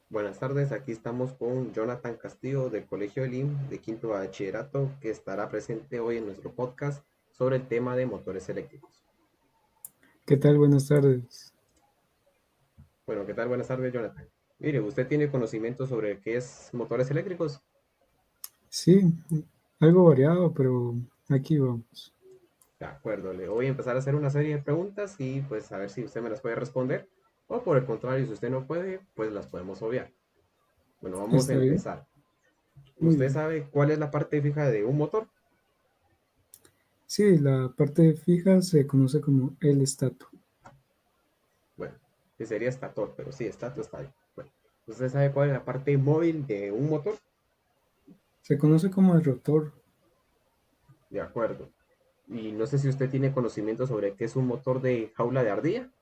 Buenas tardes, aquí estamos con Jonathan Castillo del Colegio Elim de quinto bachillerato que estará presente hoy en nuestro podcast sobre el tema de motores eléctricos. ¿Qué tal? Buenas tardes. Bueno, ¿qué tal? Buenas tardes, Jonathan. Mire, ¿usted tiene conocimiento sobre qué es motores eléctricos? Sí, algo variado, pero aquí vamos. De acuerdo, le voy a empezar a hacer una serie de preguntas y pues a ver si usted me las puede responder o por el contrario, si usted no puede, pues las podemos obviar. Bueno, vamos a ¿Está bien? empezar. Muy ¿Usted bien. sabe cuál es la parte fija de un motor? Sí, la parte fija se conoce como el estator. Bueno, que sería estator, pero sí, estator está ahí. Bueno, ¿usted sabe cuál es la parte móvil de un motor? Se conoce como el rotor. De acuerdo. Y no sé si usted tiene conocimiento sobre qué es un motor de jaula de ardilla.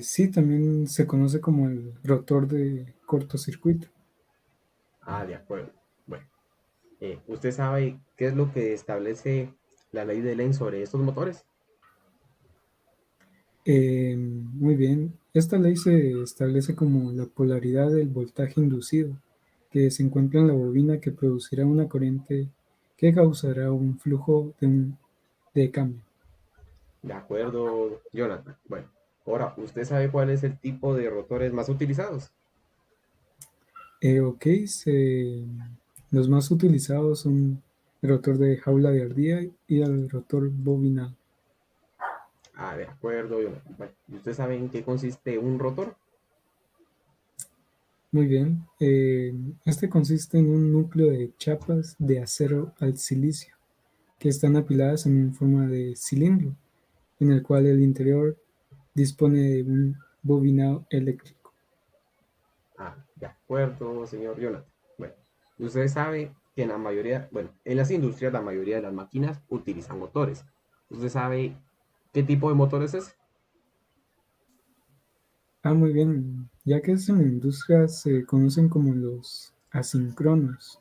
Sí, también se conoce como el rotor de cortocircuito. Ah, de acuerdo. Bueno, ¿usted sabe qué es lo que establece la ley de Lenz sobre estos motores? Muy bien. Esta ley se establece como la polaridad del voltaje inducido, que se encuentra en la bobina que producirá una corriente que causará un flujo de cambio. De acuerdo, Jonathan. Bueno, ahora, ¿usted sabe cuál es el tipo de rotores más utilizados? Ok, los más utilizados son el rotor de jaula de ardilla y el rotor bobinado. Ah, de acuerdo, Jonathan. Bueno, ¿y usted sabe en qué consiste un rotor? Muy bien, este consiste en un núcleo de chapas de acero al silicio que están apiladas en forma de cilindro, en el cual el interior dispone de un bobinado eléctrico. Ah, de acuerdo, señor Jonathan. Bueno, usted sabe que en la mayoría, bueno, en las industrias la mayoría de las máquinas utilizan motores. ¿Usted sabe qué tipo de motores es? Muy bien, ya que es en la industria se conocen como los asíncronos,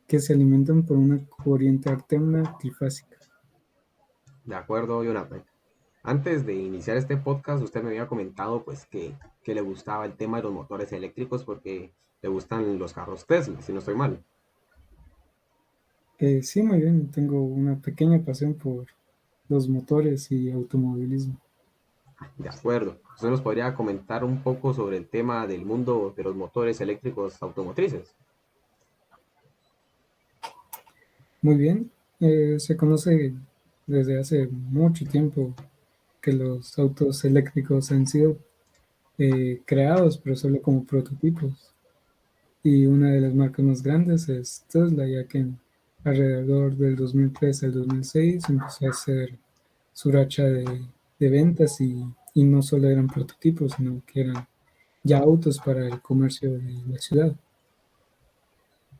que se alimentan por una corriente alterna trifásica. De acuerdo, Jonathan. Antes de iniciar este podcast, usted me había comentado pues que le gustaba el tema de los motores eléctricos porque le gustan los carros Tesla, si no estoy mal. Sí, muy bien, tengo una pequeña pasión por los motores y automovilismo. De acuerdo. ¿Usted nos podría comentar un poco sobre el tema del mundo de los motores eléctricos automotrices? Muy bien, se conoce desde hace mucho tiempo que los autos eléctricos han sido creados, pero solo como prototipos. Y una de las marcas más grandes es Tesla, ya que alrededor del 2003 al 2006 empezó a hacer su racha de ventas y no solo eran prototipos, sino que eran ya autos para el comercio de la ciudad.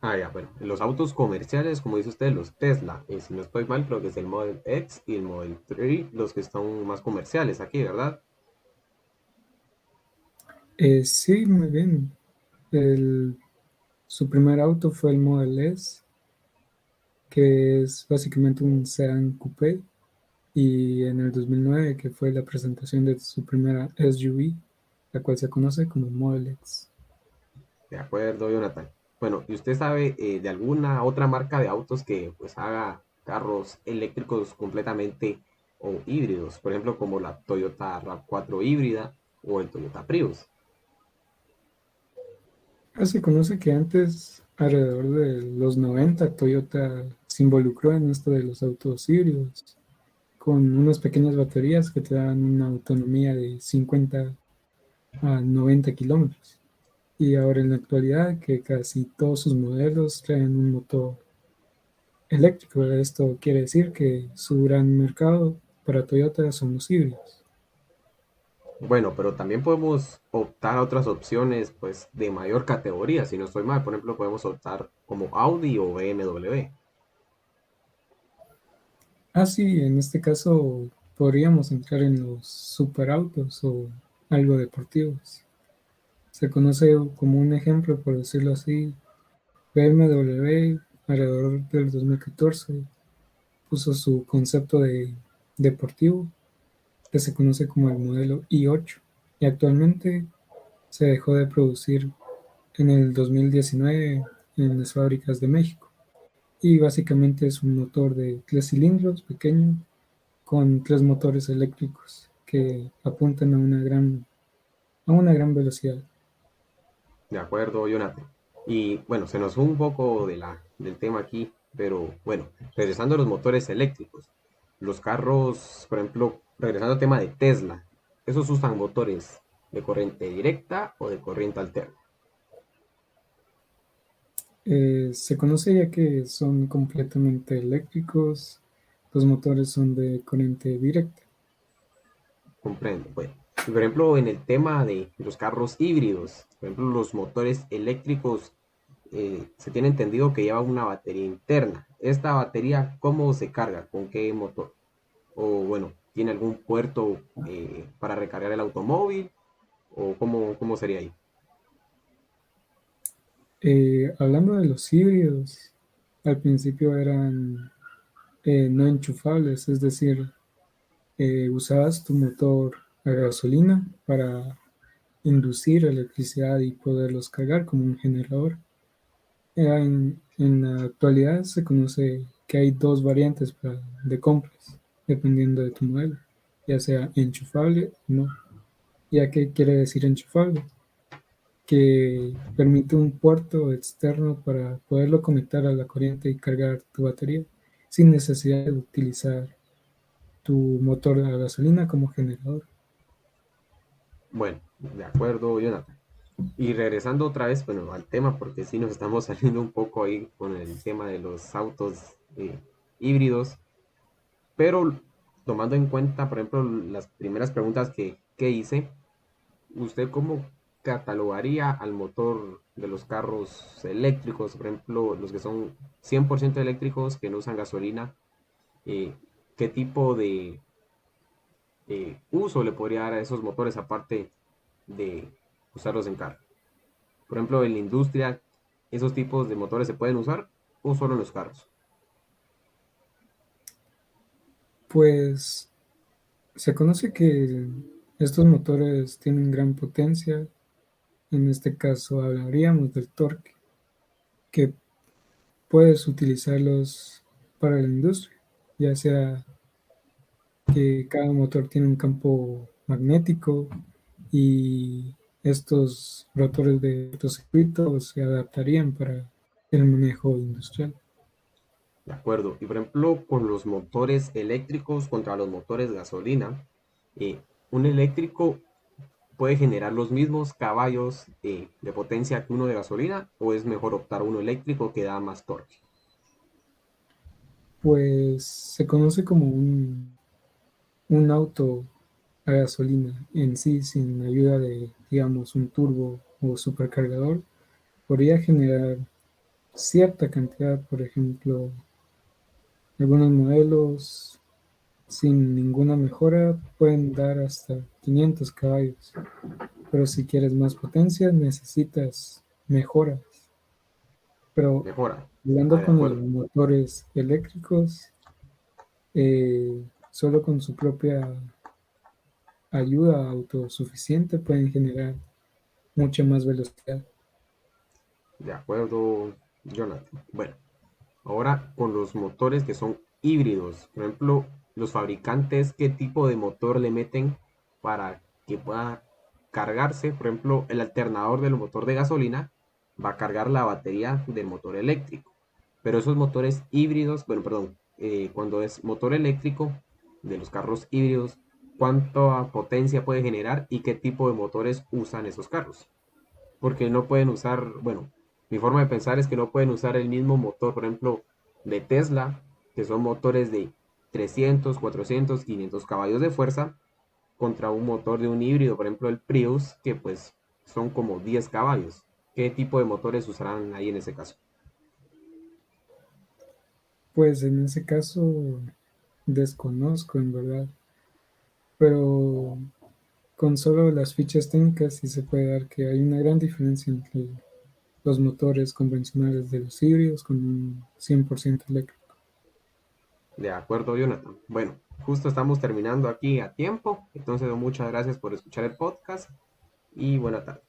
Ah, ya, bueno, los autos comerciales, como dice usted, los Tesla, si no estoy mal, creo que es el Model X y el Model 3, los que están más comerciales aquí, ¿verdad? Sí, muy bien. El- Su primer auto fue el Model S, que es básicamente un sedán coupé, y en el 2009, que fue la presentación de su primera SUV, la cual se conoce como Model X. De acuerdo, Jonathan. Bueno, ¿y usted sabe de alguna otra marca de autos que pues haga carros eléctricos completamente o híbridos? Por ejemplo, como la Toyota RAV4 híbrida o el Toyota Prius. Se conoce que antes, alrededor de los 90, Toyota se involucró en esto de los autos híbridos, con unas pequeñas baterías que te dan una autonomía de 50 a 90 kilómetros. Y ahora en la actualidad que casi todos sus modelos traen un motor eléctrico. Esto quiere decir que su gran mercado para Toyota son los híbridos. Bueno, pero también podemos optar a otras opciones pues de mayor categoría, si no estoy mal. Por ejemplo, podemos optar como Audi o BMW. Sí, en este caso podríamos entrar en los superautos o algo deportivos. Se conoce como un ejemplo, por decirlo así, BMW alrededor del 2014 puso su concepto de deportivo que se conoce como el modelo i8 y actualmente se dejó de producir en el 2019 en las fábricas de México. Y básicamente es un motor de 3 cilindros pequeño con 3 motores eléctricos que apuntan a una gran velocidad. De acuerdo, Jonathan. Y bueno, se nos fue un poco del tema aquí, pero bueno, regresando a los motores eléctricos. Los carros, por ejemplo, regresando al tema de Tesla, ¿esos usan motores de corriente directa o de corriente alterna? Se conoce ya que son completamente eléctricos, los motores son de corriente directa. Comprendo. Bueno, y por ejemplo, en el tema de los carros híbridos, por ejemplo, los motores eléctricos, se tiene entendido que lleva una batería interna. ¿Esta batería cómo se carga? ¿Con qué motor? O bueno, ¿tiene algún puerto para recargar el automóvil? ¿O cómo sería ahí? Hablando de los híbridos, al principio eran no enchufables, es decir, usabas tu motor a gasolina para inducir electricidad y poderlos cargar como un generador. En la actualidad se conoce que hay dos variantes de compras, dependiendo de tu modelo, ya sea enchufable o no. ¿Ya qué quiere decir enchufable? Que permite un puerto externo para poderlo conectar a la corriente y cargar tu batería sin necesidad de utilizar tu motor a gasolina como generador. Bueno, de acuerdo, Jonathan. Y regresando otra vez, bueno, al tema, porque sí nos estamos saliendo un poco ahí con el tema de los autos híbridos, pero tomando en cuenta, por ejemplo, las primeras preguntas que hice, ¿usted cómo catalogaría al motor de los carros eléctricos, por ejemplo, los que son 100% eléctricos, que no usan gasolina? eh, ¿Qué tipo de uso le podría dar a esos motores aparte de usarlos en carro? Por ejemplo, en la industria, ¿esos tipos de motores se pueden usar o solo en los carros? Pues se conoce que estos motores tienen gran potencia. En este caso hablaríamos del torque, que puedes utilizarlos para la industria, ya sea que cada motor tiene un campo magnético y estos rotores de cortocircuito se adaptarían para el manejo industrial. De acuerdo. Y por ejemplo, con los motores eléctricos contra los motores gasolina, un eléctrico puede generar los mismos caballos de potencia que uno de gasolina, o es mejor optar a uno eléctrico que da más torque. Pues se conoce como un auto a gasolina en sí, sin ayuda de, digamos, un turbo o supercargador, podría generar cierta cantidad, por ejemplo, algunos modelos sin ninguna mejora pueden dar hasta 500 caballos, pero si quieres más potencia necesitas mejoras. Pero Mejora. Ah, hablando de con los acuerdo. motores eléctricos, solo con su propia ayuda autosuficiente pueden generar mucha más velocidad. De acuerdo, Jonathan. Bueno, ahora con los motores que son híbridos, por ejemplo, los fabricantes, ¿qué tipo de motor le meten para que pueda cargarse? Por ejemplo, el alternador del motor de gasolina va a cargar la batería del motor eléctrico. Pero esos motores híbridos, bueno, perdón, cuando es motor eléctrico de los carros híbridos, ¿cuánta potencia puede generar y qué tipo de motores usan esos carros? Porque no pueden usar, bueno, mi forma de pensar es que no pueden usar el mismo motor, por ejemplo, de Tesla, que son motores de 300, 400, 500 caballos de fuerza, contra un motor de un híbrido, por ejemplo, el Prius, que pues son como 10 caballos. ¿Qué tipo de motores usarán ahí en ese caso? Pues en ese caso desconozco en verdad, pero con solo las fichas técnicas sí se puede dar que hay una gran diferencia entre los motores convencionales de los híbridos con un 100% eléctrico. De acuerdo, Jonathan. Bueno, justo estamos terminando aquí a tiempo, entonces muchas gracias por escuchar el podcast y buena tarde.